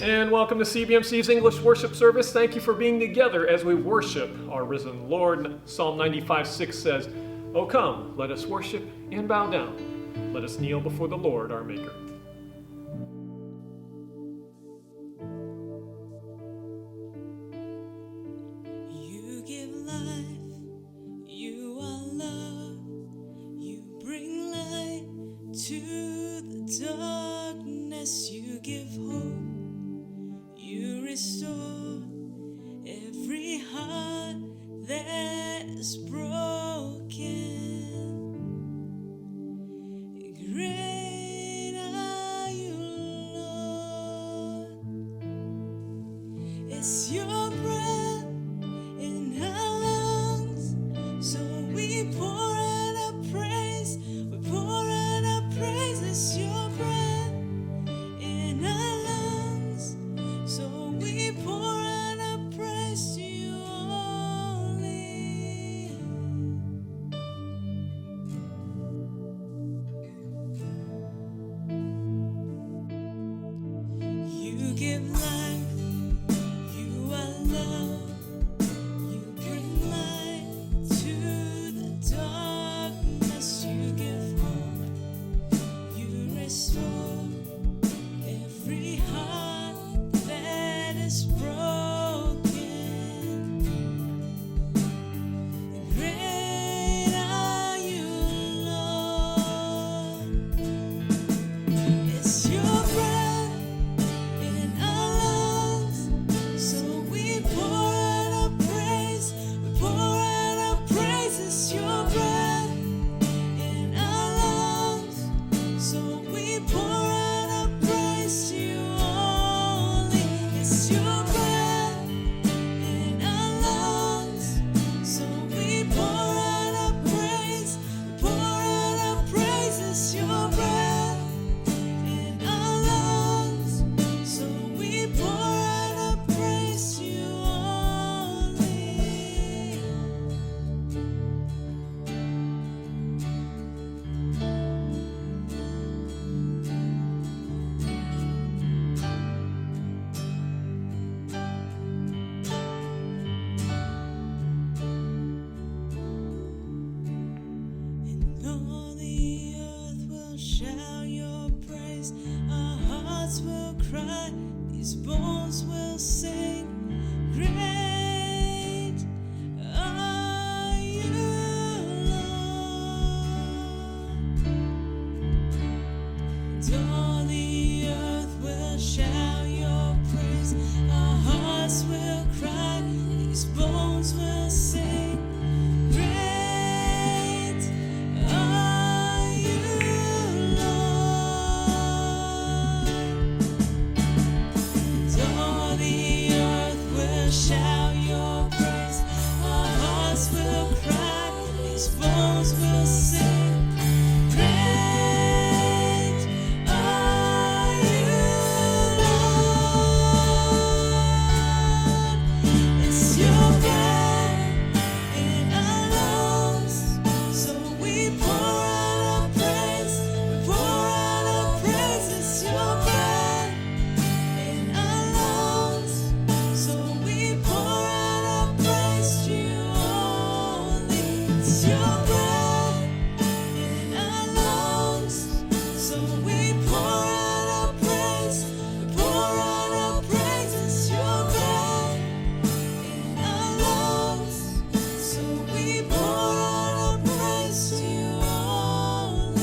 And welcome to CBMC's English worship service. Thank you for being together as we worship our risen Lord. Psalm 95:6 says, "O come, let us worship and bow down. Let us kneel before the Lord our Maker." You give life, you are love, you bring light to the darkness, you give hope. You restore every heart that is broken. Great are you, Lord. It's your breath in our lungs, so we pour out our praise. We pour out our praise. It's your breath in our lungs. So we pour out our praise to you only. You give life, you are love, you bring light to the darkness, you give hope, you restore every heart that is broken. Great are you, Lord. It's your breath in our lungs, so we pour out our praise. We pour out our praise. It's your breath in our lungs, so we pour out our praise to you only. It's your breath in our lungs, so we pour out our praise. We pour out our praise. It's your breath in our lungs, so we pour out our praise to you only. And all the earth will shout your praise. Our hearts will cry, these bones will sing. Great are you, Lord. And all the earth will shout your praise. Our hearts will cry, these bones will sing. Great are you, Lord. And all the earth will shout your praise. Our hearts will cry, these bones will sing. Great are you, Lord. It's your breath in our lungs, so we pour out our praise. We pour out our praise. It's your breath in our lungs, so we pour out our praise to you only. It's your breath in our lungs, so we pour out our praise. We pour out our praise. It's your breath in our lungs, so we pour out our praise to you only.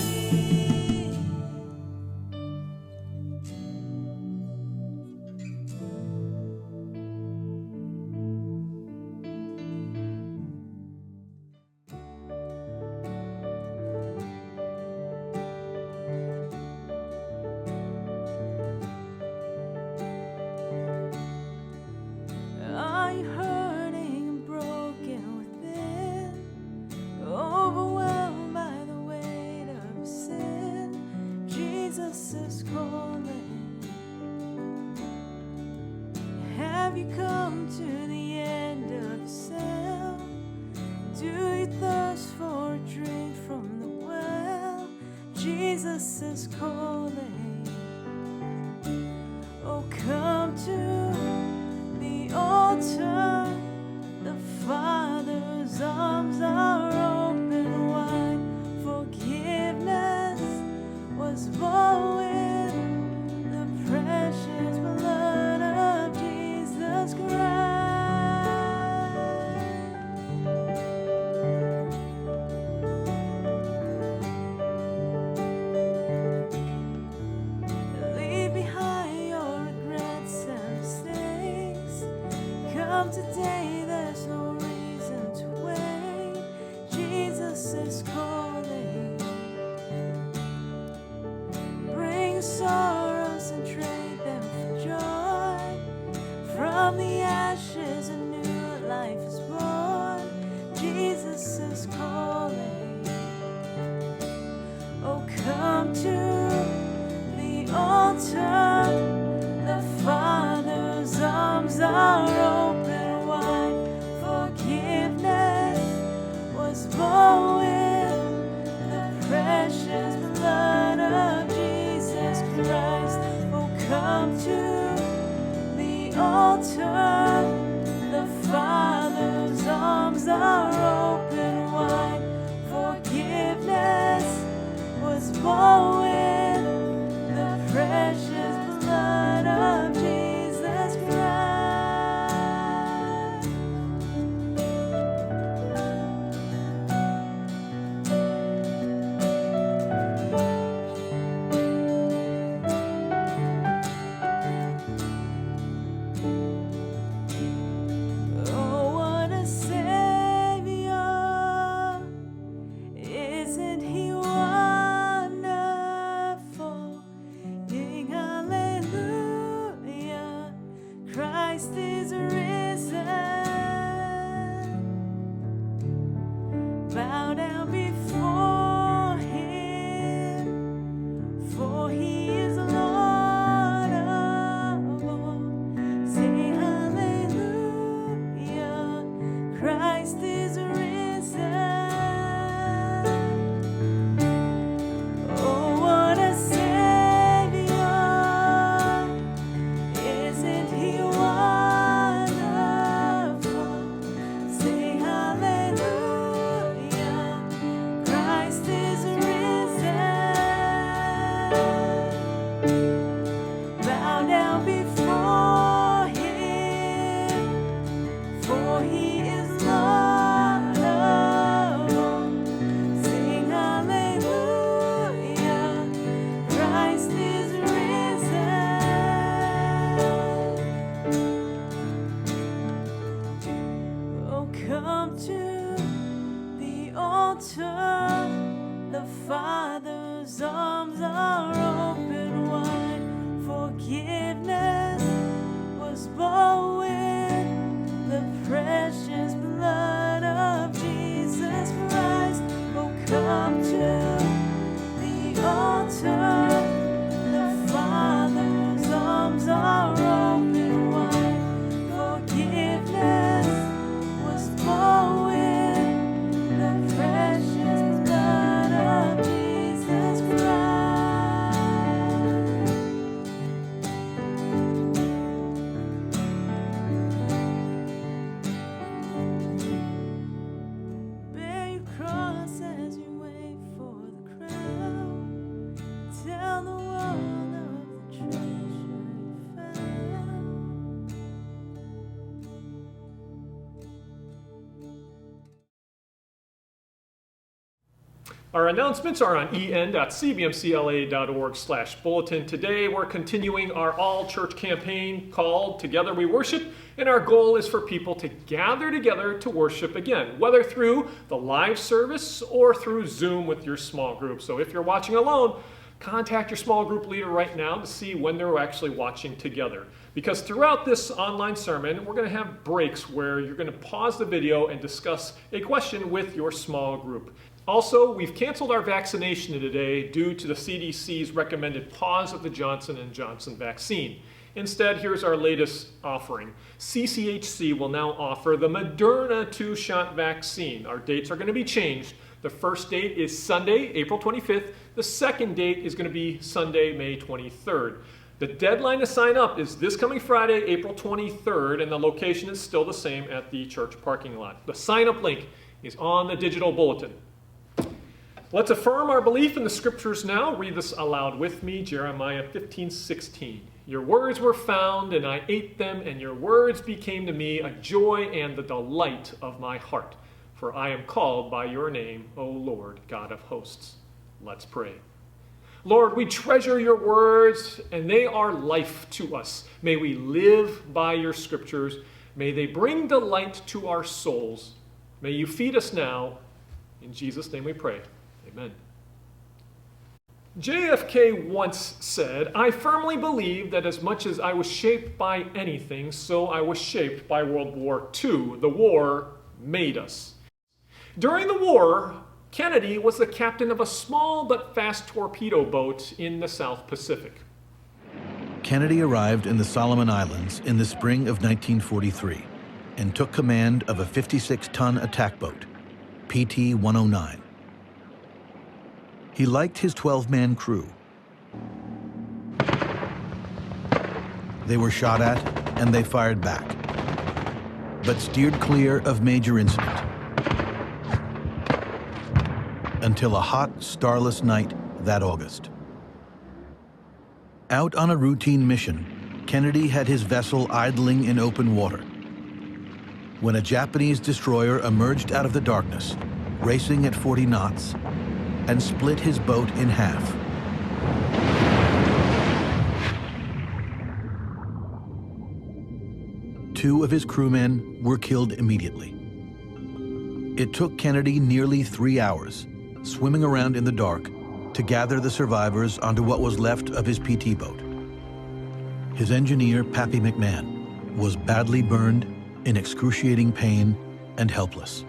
Are you hurting and broken within? Overwhelmed by the weight of sin? Jesus is calling. Have you come to the end of yourself? Do you thirst for a drink from the well? Jesus is calling. Oh, come come today, there's no reason to wait. Jesus is calling. Bring sorrows and trade them for joy. From the ashes a new life is born. Jesus is calling. Oh, come to the altar. The Father's arms are open wide. Forgiveness was bought with the precious blood of Jesus Christ. Oh, come to the altar. The Father's arms are open wide. Forgiveness was bought with the precious blood of Jesus Christ. Oh, what a Savior! Isn't He wonderful? Sing hallelujah, Christ is risen. Bow down before Him, for He is Lord of all. Sing hallelujah, Christ is risen. Oh, what a Savior! Isn't He wonderful? Sing hallelujah, Christ is risen. Bow down before Him, for He is Lord of all. Sing hallelujah, Christ is risen. Oh, come to the altar. The Father's arms are open wide. Forgiveness was bought with the precious blood of Jesus Christ. Oh, come to the altar. The Father's arms are open wide. Forgiveness was bought with the precious blood of Jesus Christ. Bear your cross as you wait for the crown. Tell the world of the treasure you found. Our announcements are on en.cbmcla.org/bulletin. Today we're continuing our all-church campaign called Together We Worship, and our goal is for people to gather together to worship again, whether through the live service or through Zoom with your small group. So if you're watching alone, contact your small group leader right now to see when they're actually watching together. Because throughout this online sermon, we're going to have breaks where you're going to pause the video and discuss a question with your small group. Also, we've canceled our vaccination today due to the CDC's recommended pause of the Johnson & Johnson vaccine. Instead, here's our latest offering. CCHC will now offer the Moderna 2-shot vaccine. Our dates are going to be changed. The first date is Sunday, April 25th. The second date is going to be Sunday, May 23rd. The deadline to sign up is this coming Friday, April 23rd, and the location is still the same at the church parking lot. The sign-up link is on the digital bulletin. Let's affirm our belief in the scriptures now. Read this aloud with me, Jeremiah 15:16. Your words were found, and I ate them, and your words became to me a joy and the delight of my heart. For I am called by your name, O Lord, God of hosts. Let's pray. Lord, we treasure your words, and they are life to us. May we live by your scriptures. May they bring delight to our souls. May you feed us now. In Jesus' name we pray. Amen. JFK once said, "I firmly believe that as much as I was shaped by anything, so I was shaped by World War II. The war made us." During the war, Kennedy was the captain of a small but fast torpedo boat in the South Pacific. Kennedy arrived in the Solomon Islands in the spring of 1943 and took command of a 56-ton attack boat, PT-109. He liked his 12-man crew. They were shot at and they fired back, but steered clear of major incident. Until a hot, starless night that August. Out on a routine mission, Kennedy had his vessel idling in open water when a Japanese destroyer emerged out of the darkness, racing at 40 knots, and split his boat in half. Two of his crewmen were killed immediately. It took Kennedy nearly 3 hours, swimming around in the dark, to gather the survivors onto what was left of his PT boat. His engineer, Pappy McMahon, was badly burned, in excruciating pain, and helpless.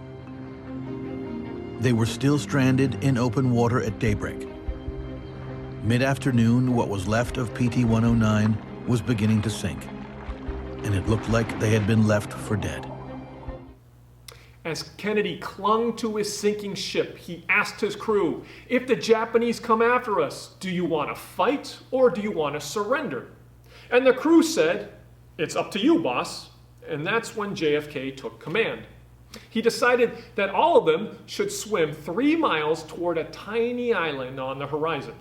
They were still stranded in open water at daybreak. Mid-afternoon, what was left of PT-109 was beginning to sink, and it looked like they had been left for dead. As Kennedy clung to his sinking ship, he asked his crew, "If the Japanese come after us, do you want to fight or do you want to surrender?" And the crew said, "It's up to you, boss." And that's when JFK took command. He decided that all of them should swim 3 miles toward a tiny island on the horizon.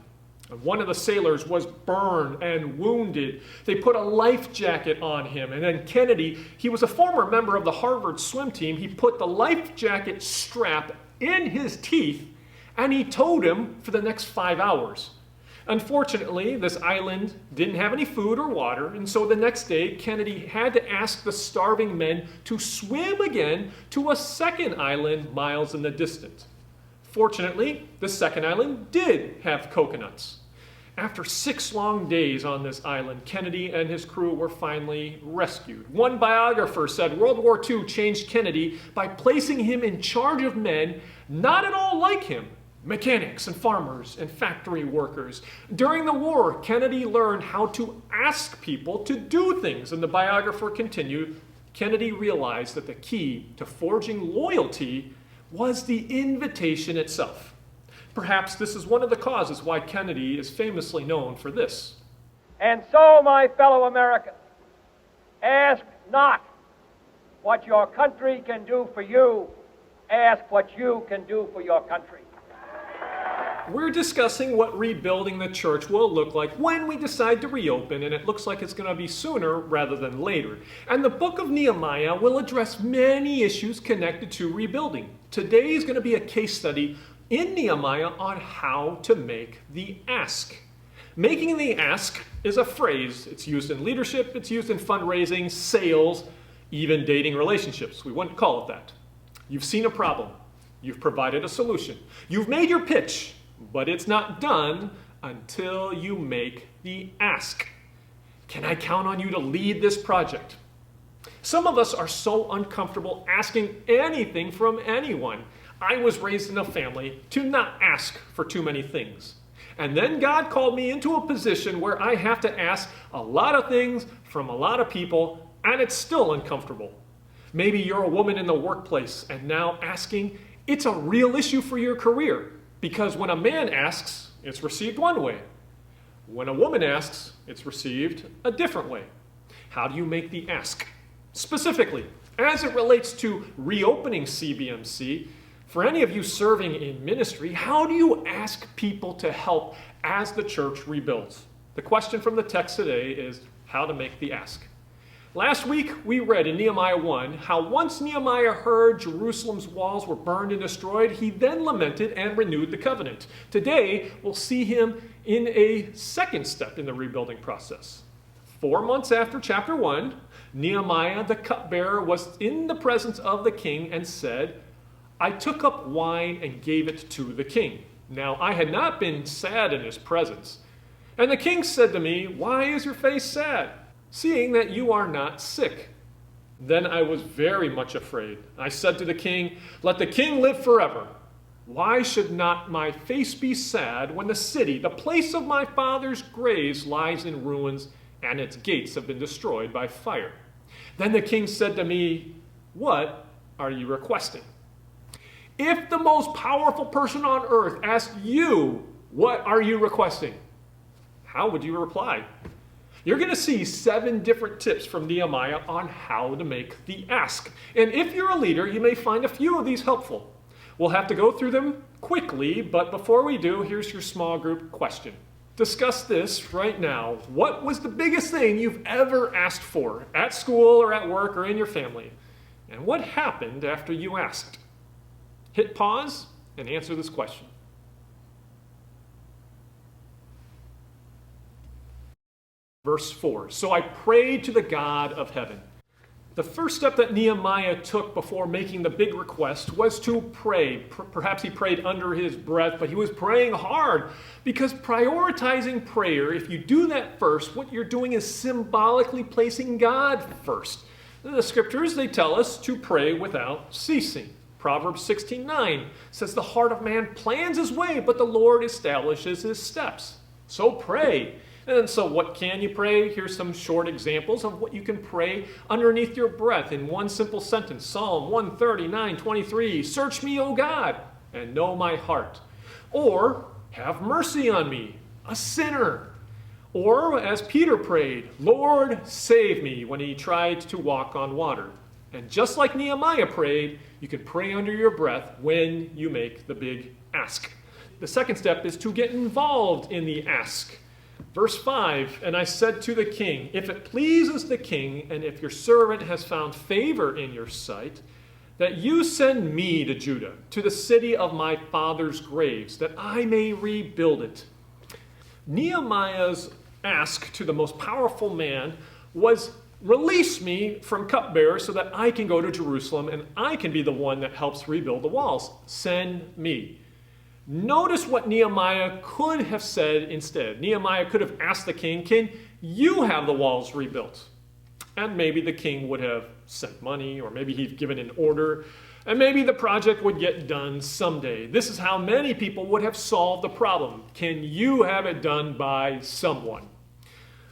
One of the sailors was burned and wounded. They put a life jacket on him. And then Kennedy, he was a former member of the Harvard swim team. He put the life jacket strap in his teeth and he towed him for the next 5 hours. Unfortunately, this island didn't have any food or water, and so the next day, Kennedy had to ask the starving men to swim again to a second island miles in the distance. Fortunately, the second island did have coconuts. After 6 long days on this island, Kennedy and his crew were finally rescued. One biographer said World War II changed Kennedy by placing him in charge of men not at all like him. Mechanics and farmers and factory workers. During the war, Kennedy learned how to ask people to do things, and the biographer continued, Kennedy realized that the key to forging loyalty was the invitation itself. Perhaps this is one of the causes why Kennedy is famously known for this. And so, my fellow Americans, ask not what your country can do for you, ask what you can do for your country. We're discussing what rebuilding the church will look like when we decide to reopen, and it looks like it's going to be sooner rather than later. And the book of Nehemiah will address many issues connected to rebuilding. Today is going to be a case study in Nehemiah on how to make the ask. Making the ask is a phrase. It's used in leadership, it's used in fundraising, sales, even dating relationships. We wouldn't call it that. You've seen a problem. You've provided a solution. You've made your pitch. But it's not done until you make the ask. Can I count on you to lead this project? Some of us are so uncomfortable asking anything from anyone. I was raised in a family to not ask for too many things. And then God called me into a position where I have to ask a lot of things from a lot of people, and it's still uncomfortable. Maybe you're a woman in the workplace and now asking, it's a real issue for your career. Because when a man asks, it's received one way. When a woman asks, it's received a different way. How do you make the ask? Specifically, as it relates to reopening CBMC, for any of you serving in ministry, how do you ask people to help as the church rebuilds? The question from the text today is how to make the ask. Last week, we read in Nehemiah 1 how once Nehemiah heard Jerusalem's walls were burned and destroyed, he then lamented and renewed the covenant. Today, we'll see him in a second step in the rebuilding process. 4 months after chapter 1, Nehemiah the cupbearer was in the presence of the king and said, I took up wine and gave it to the king. Now I had not been sad in his presence. And the king said to me, Why is your face sad, seeing that you are not sick? Then I was very much afraid. I said to the king, Let the king live forever. Why should not my face be sad when the city, the place of my father's graves, lies in ruins and its gates have been destroyed by fire? Then the king said to me, What are you requesting? If the most powerful person on earth asked you, What are you requesting? How would you reply? You're going to see 7 different tips from Nehemiah on how to make the ask. And if you're a leader, you may find a few of these helpful. We'll have to go through them quickly, but before we do, here's your small group question. Discuss this right now. What was the biggest thing you've ever asked for at school or at work or in your family? And what happened after you asked? Hit pause and answer this question. Verse 4, so I prayed to the God of heaven. The first step that Nehemiah took before making the big request was to pray. Perhaps he prayed under his breath, but he was praying hard, because prioritizing prayer, if you do that first, what you're doing is symbolically placing God first. The scriptures, they tell us to pray without ceasing. Proverbs 16:9 says the heart of man plans his way, but the Lord establishes his steps. So pray. And so what can you pray? Here's some short examples of what you can pray underneath your breath in one simple sentence. Psalm 139:23, search me, O God, and know my heart. Or, have mercy on me, a sinner. Or, as Peter prayed, Lord, save me, when he tried to walk on water. And just like Nehemiah prayed, you can pray under your breath when you make the big ask. The second step is to get involved in the ask. Verse 5, and I said to the king, if it pleases the king, and if your servant has found favor in your sight, that you send me to Judah, to the city of my father's graves, that I may rebuild it. Nehemiah's ask to the most powerful man was, release me from cupbearer so that I can go to Jerusalem and I can be the one that helps rebuild the walls. Send me. Notice what Nehemiah could have said instead. Nehemiah could have asked the king, can you have the walls rebuilt? And maybe the king would have sent money, or maybe he'd given an order, and maybe the project would get done someday. This is how many people would have solved the problem. Can you have it done by someone?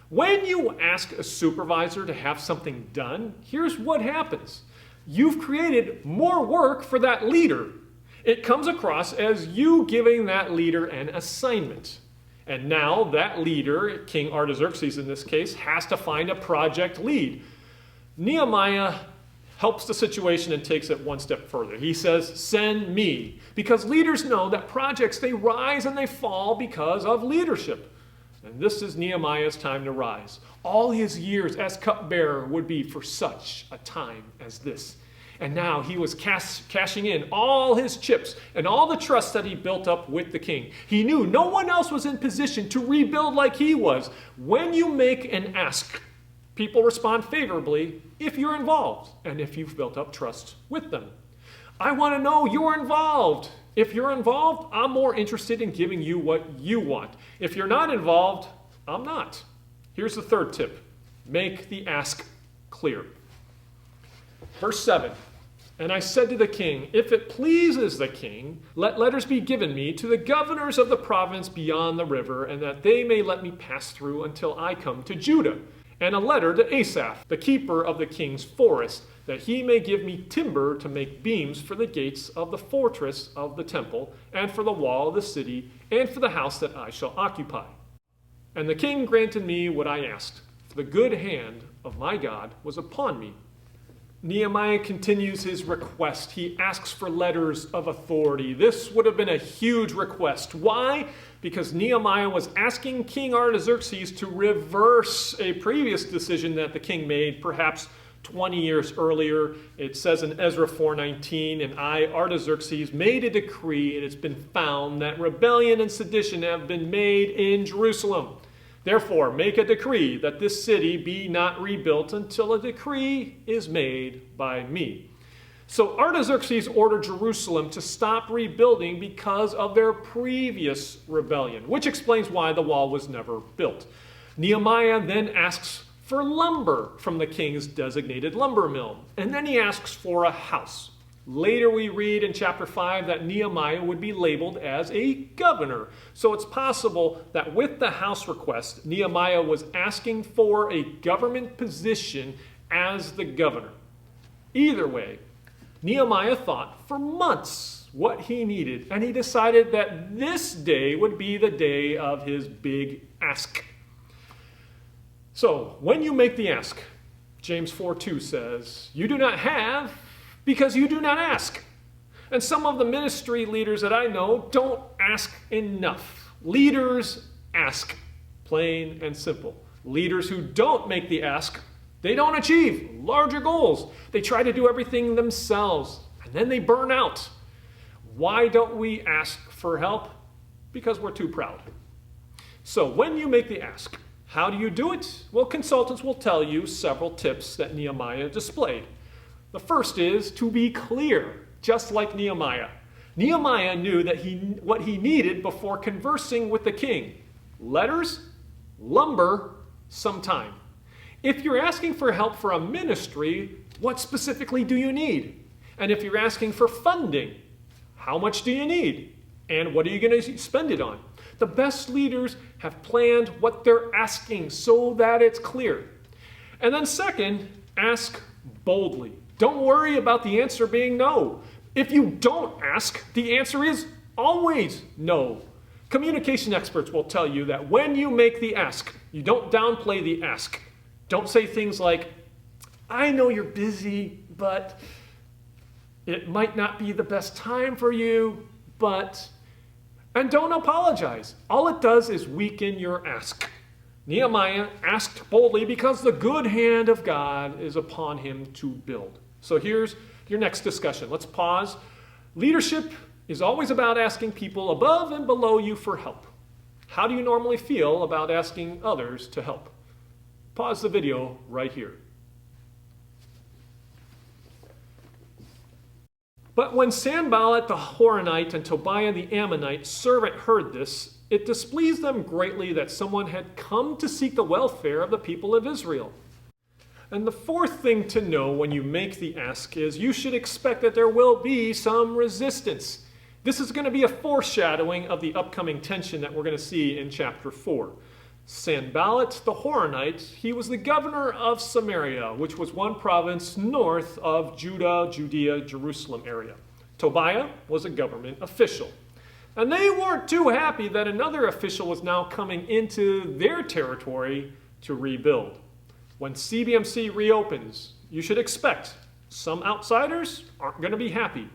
When you ask a supervisor to have something done, here's what happens. You've created more work for that leader. It comes across as you giving that leader an assignment. And now that leader, King Artaxerxes in this case, has to find a project lead. Nehemiah helps the situation and takes it one step further. He says, send me. Because leaders know that projects, they rise and they fall because of leadership. And this is Nehemiah's time to rise. All his years as cupbearer would be for such a time as this. And now he was cashing in all his chips and all the trust that he built up with the king. He knew no one else was in position to rebuild like he was. When you make an ask, people respond favorably if you're involved and if you've built up trust with them. I want to know you're involved. If you're involved, I'm more interested in giving you what you want. If you're not involved, I'm not. Here's the third tip. Make the ask clear. Verse 7, and I said to the king, if it pleases the king, let letters be given me to the governors of the province beyond the river, and that they may let me pass through until I come to Judah, and a letter to Asaph, the keeper of the king's forest, that he may give me timber to make beams for the gates of the fortress of the temple, and for the wall of the city, and for the house that I shall occupy. And the king granted me what I asked, for the good hand of my God was upon me. Nehemiah continues his request. He asks for letters of authority. This would have been a huge request. Why? Because Nehemiah was asking King Artaxerxes to reverse a previous decision that the king made, perhaps 20 years earlier. It says in Ezra 4:19, and I, Artaxerxes, made a decree, and it's been found that rebellion and sedition have been made in Jerusalem. Therefore, make a decree that this city be not rebuilt until a decree is made by me. So Artaxerxes ordered Jerusalem to stop rebuilding because of their previous rebellion, which explains why the wall was never built. Nehemiah then asks for lumber from the king's designated lumber mill, and then he asks for a house. Later we read in chapter 5 that Nehemiah would be labeled as a governor. So it's possible that with the house request, Nehemiah was asking for a government position as the governor. Either way, Nehemiah thought for months what he needed, and he decided that this day would be the day of his big ask. So when you make the ask, James 4:2 says, you do not have because you do not ask. And some of the ministry leaders that I know don't ask enough. Leaders ask, plain and simple. Leaders who don't make the ask, they don't achieve larger goals. They try to do everything themselves, and then they burn out. Why don't we ask for help? Because we're too proud. So when you make the ask, how do you do it? Well, consultants will tell you several tips that Nehemiah displayed. The first is to be clear, just like Nehemiah. Nehemiah knew that what he needed before conversing with the king. Letters, lumber, some time. If you're asking for help for a ministry, what specifically do you need? And if you're asking for funding, how much do you need? And what are you going to spend it on? The best leaders have planned what they're asking so that it's clear. And then second, ask boldly. Don't worry about the answer being no. If you don't ask, the answer is always no. Communication experts will tell you that when you make the ask, you don't downplay the ask. Don't say things like, I know you're busy, but it might not be the best time for you, but... And don't apologize. All it does is weaken your ask. Nehemiah asked boldly because the good hand of God is upon him to build. So here's your next discussion. Let's pause. Leadership is always about asking people above and below you for help. How do you normally feel about asking others to help? Pause the video right here. But when Sanballat the Horonite and Tobiah the Ammonite servant heard this, it displeased them greatly that someone had come to seek the welfare of the people of Israel. And the fourth thing to know when you make the ask is you should expect that there will be some resistance. This is going to be a foreshadowing of the upcoming tension that we're going to see in chapter 4. Sanballat the Horonite, he was the governor of Samaria, which was one province north of Judah, Judea, Jerusalem area. Tobiah was a government official. And they weren't too happy that another official was now coming into their territory to rebuild. When CBMC reopens, you should expect some outsiders aren't going to be happy.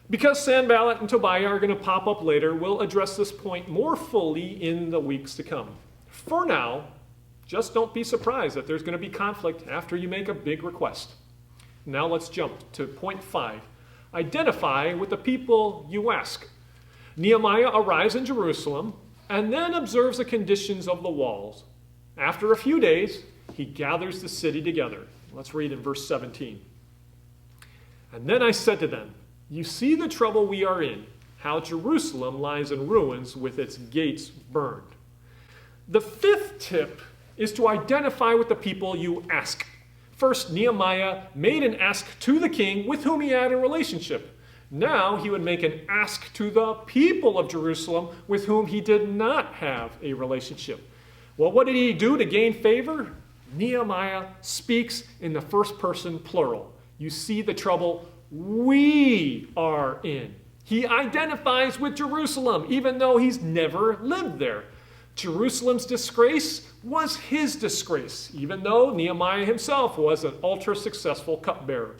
Because Sanballat and Tobiah are going to pop up later, we'll address this point more fully in the weeks to come. For now, just don't be surprised that there's going to be conflict after you make a big request. Now let's jump to point 5. Identify with the people you ask. Nehemiah arrives in Jerusalem and then observes the conditions of the walls. After a few days, he gathers the city together. Let's read in verse 17. And then I said to them, you see the trouble we are in, how Jerusalem lies in ruins with its gates burned. The fifth tip is to identify with the people you ask. First, Nehemiah made an ask to the king with whom he had a relationship. Now he would make an ask to the people of Jerusalem with whom he did not have a relationship. Well, what did he do to gain favor? Nehemiah speaks in the first person plural. You see the trouble we are in. He identifies with Jerusalem, even though he's never lived there. Jerusalem's disgrace was his disgrace, even though Nehemiah himself was an ultra-successful cupbearer.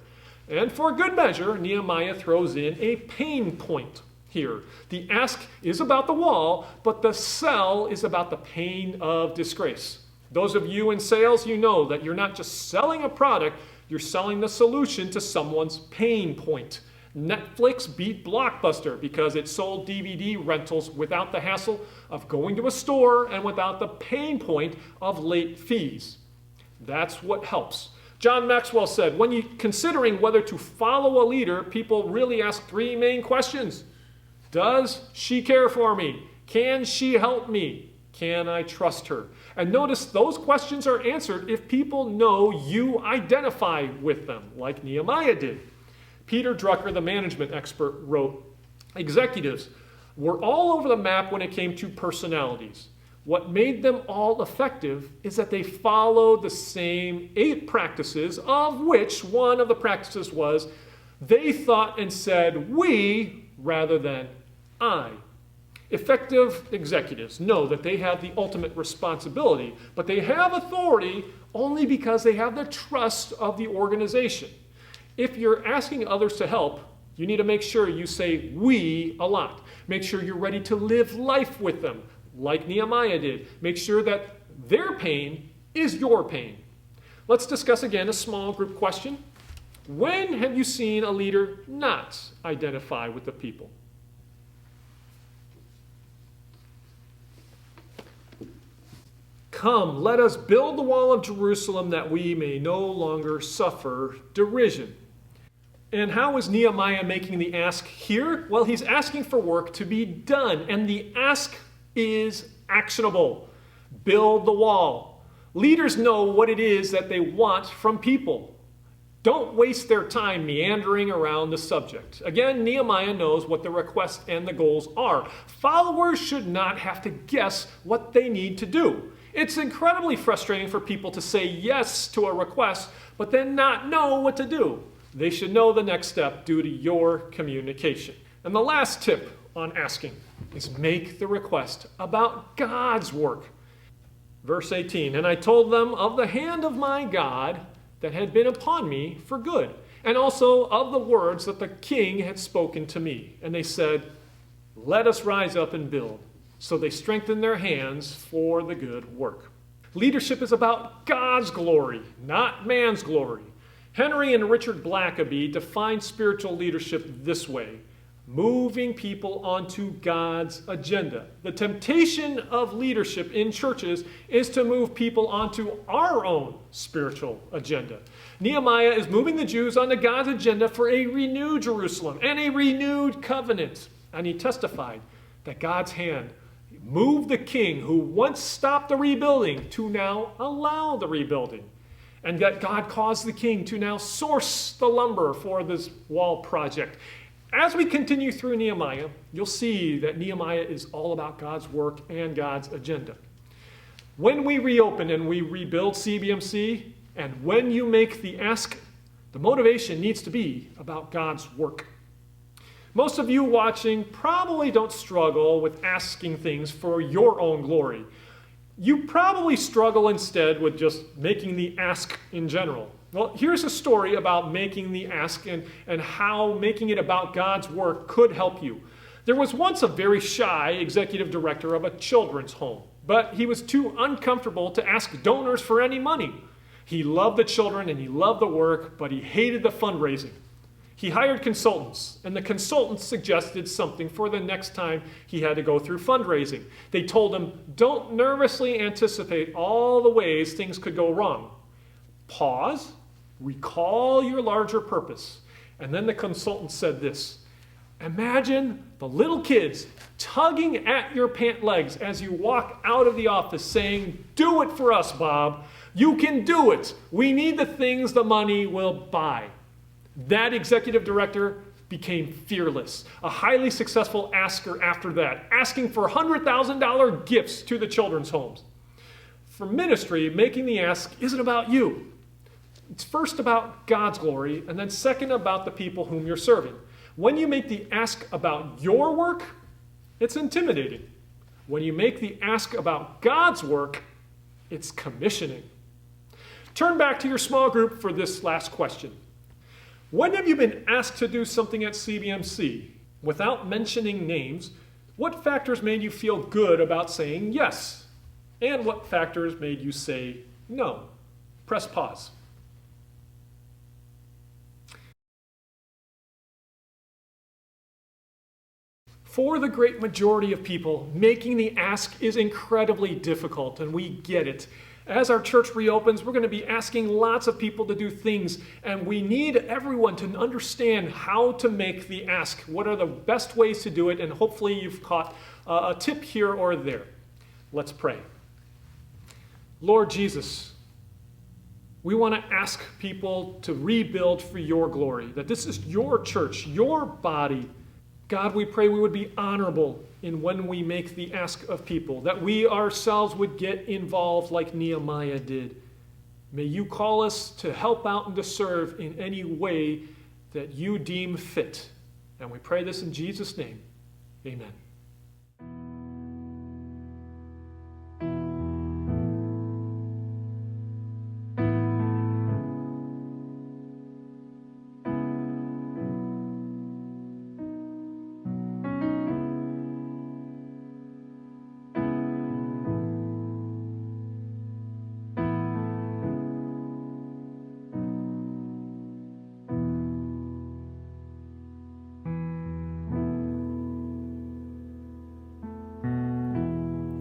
And for good measure, Nehemiah throws in a pain point here. The ask is about the wall, but the sell is about the pain of disgrace. Those of you in sales, you know that you're not just selling a product, you're selling the solution to someone's pain point. Netflix beat Blockbuster because it sold DVD rentals without the hassle of going to a store and without the pain point of late fees. That's what helps. John Maxwell said, when you're considering whether to follow a leader, people really ask three main questions. Does she care for me? Can she help me? Can I trust her? And notice those questions are answered if people know you identify with them, like Nehemiah did. Peter Drucker, the management expert, wrote, executives were all over the map when it came to personalities. What made them all effective is that they followed the same 8 practices, of which one of the practices was they thought and said we rather than I. Effective executives know that they have the ultimate responsibility, but they have authority only because they have the trust of the organization. If you're asking others to help, you need to make sure you say we a lot. Make sure you're ready to live life with them, like Nehemiah did. Make sure that their pain is your pain. Let's discuss again a small group question. When have you seen a leader not identify with the people? Come, let us build the wall of Jerusalem that we may no longer suffer derision. And how is Nehemiah making the ask here? Well, he's asking for work to be done, and the ask is actionable. Build the wall. Leaders know what it is that they want from people. Don't waste their time meandering around the subject. Again, Nehemiah knows what the request and the goals are. Followers should not have to guess what they need to do. It's incredibly frustrating for people to say yes to a request, but then not know what to do. They should know the next step due to your communication. And the last tip on asking is make the request about God's work. Verse 18, and I told them of the hand of my God that had been upon me for good, and also of the words that the king had spoken to me. And they said, let us rise up and build. So they strengthened their hands for the good work. Leadership is about God's glory, not man's glory. Henry and Richard Blackaby define spiritual leadership this way: moving people onto God's agenda. The temptation of leadership in churches is to move people onto our own spiritual agenda. Nehemiah is moving the Jews onto God's agenda for a renewed Jerusalem and a renewed covenant. And he testified that God's hand moved the king who once stopped the rebuilding to now allow the rebuilding. And that God caused the king to now source the lumber for this wall project. As we continue through Nehemiah, you'll see that Nehemiah is all about God's work and God's agenda. When we reopen and we rebuild CBMC, and when you make the ask, the motivation needs to be about God's work. Most of you watching probably don't struggle with asking things for your own glory. You probably struggle instead with just making the ask in general. Well, here's a story about making the ask and how making it about God's work could help you. There was once a very shy executive director of a children's home, but he was too uncomfortable to ask donors for any money. He loved the children and he loved the work, but he hated the fundraising. He hired consultants, and the consultants suggested something for the next time he had to go through fundraising. They told him, don't nervously anticipate all the ways things could go wrong. Pause, recall your larger purpose. And then the consultant said this: imagine the little kids tugging at your pant legs as you walk out of the office saying, do it for us, Bob. You can do it. We need the things the money will buy. That executive director became fearless, a highly successful asker after that, asking for $100,000 gifts to the children's homes. For ministry, making the ask isn't about you. It's first about God's glory, and then second about the people whom you're serving. When you make the ask about your work, it's intimidating. When you make the ask about God's work, it's commissioning. Turn back to your small group for this last question. When have you been asked to do something at CBMC? Without mentioning names, what factors made you feel good about saying yes? And what factors made you say no? Press pause. for the great majority of people, making the ask is incredibly difficult, and we get it. As our church reopens, we're going to be asking lots of people to do things, and we need everyone to understand how to make the ask. What are the best ways to do it? And hopefully you've caught a tip here or there. Let's pray. Lord Jesus, we want to ask people to rebuild for your glory, that this is your church, your body. God, we pray we would be honorable in when we make the ask of people, that we ourselves would get involved like Nehemiah did. May you call us to help out and to serve in any way that you deem fit. And we pray this in Jesus' name. Amen.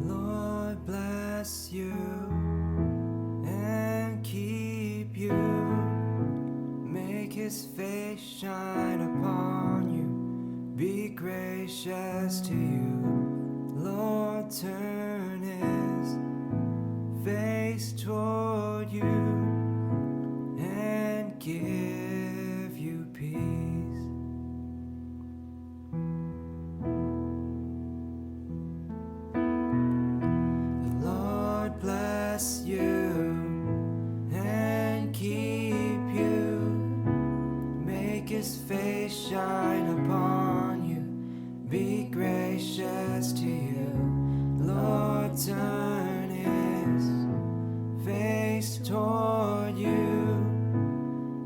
Lord bless you and keep you. Make his face shine upon you. Be gracious to you. Lord turn his face toward you and give you peace. The Lord bless you and keep you. Make his face shine upon you. Be gracious to you. Lord turn his face toward you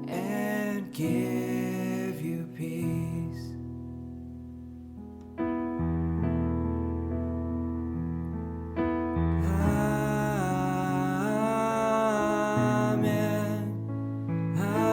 and give you peace. Amen. Amen.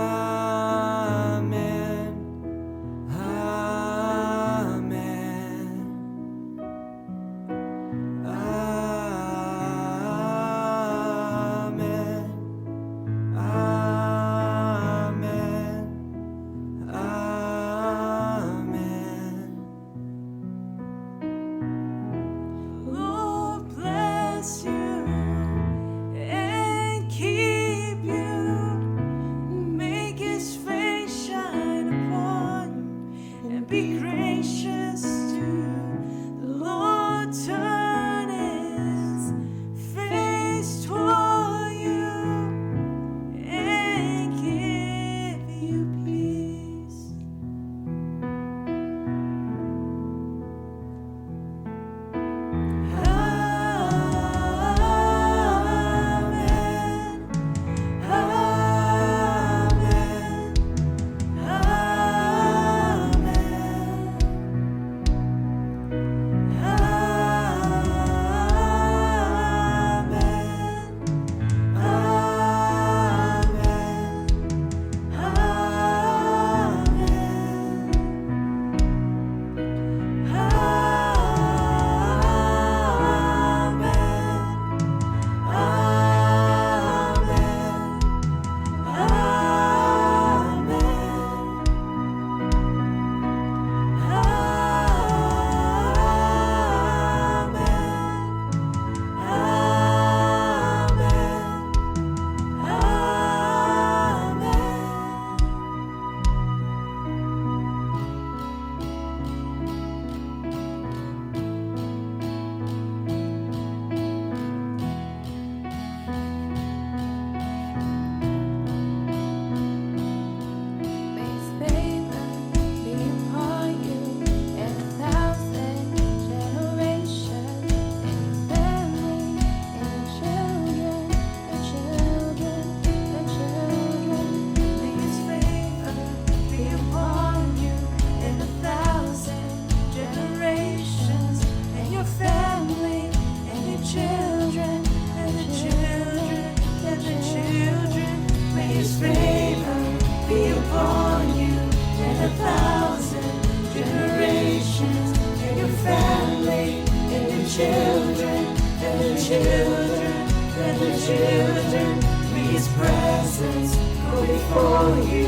children, and the children, and the children. May His presence go before you,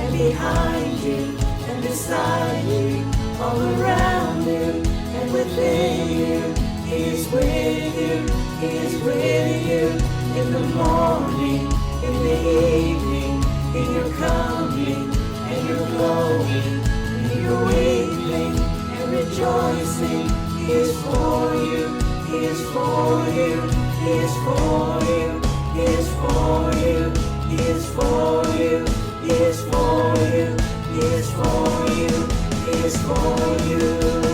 and behind you, and beside you, all around you, and within you. He is with you, He is with you, in the morning, in the evening, in your coming, and your going, in your weeping, and rejoicing. He is for you, He is for you, He is for you, He is for you, He is for you, He is for you, He is for you, He is for you.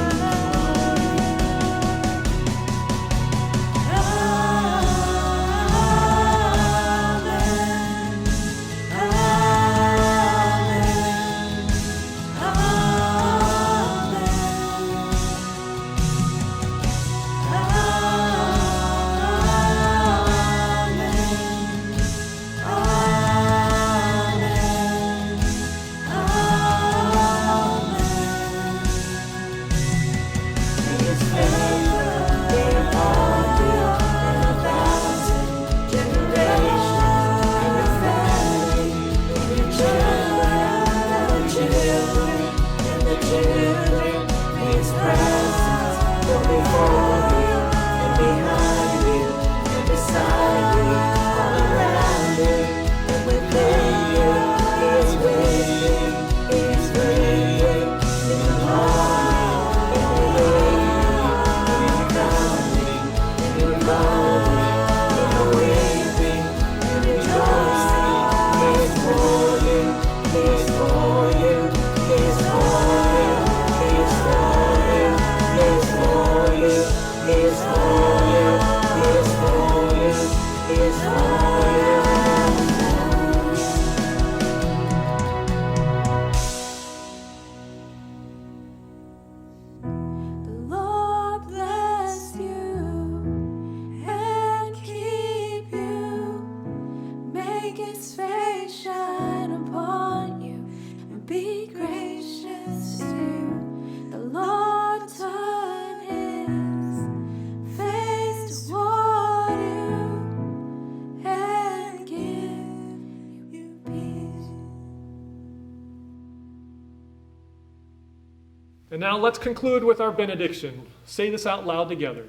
And now let's conclude with our benediction. Say this out loud together.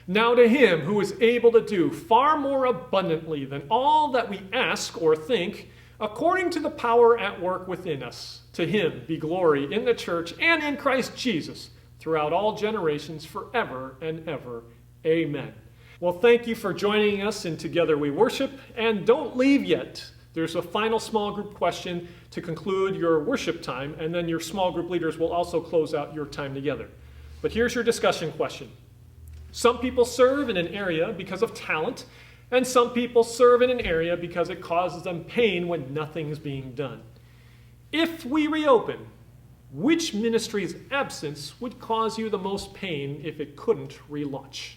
Now to Him who is able to do far more abundantly than all that we ask or think, according to the power at work within us, to Him be glory in the church and in Christ Jesus throughout all generations forever and ever. Amen. Well, thank you for joining us in Together We Worship, and don't leave yet. There's a final small group question to conclude your worship time, and then your small group leaders will also close out your time together. But here's your discussion question. Some people serve in an area because of talent, and some people serve in an area because it causes them pain when nothing's being done. If we reopen, which ministry's absence would cause you the most pain if it couldn't relaunch?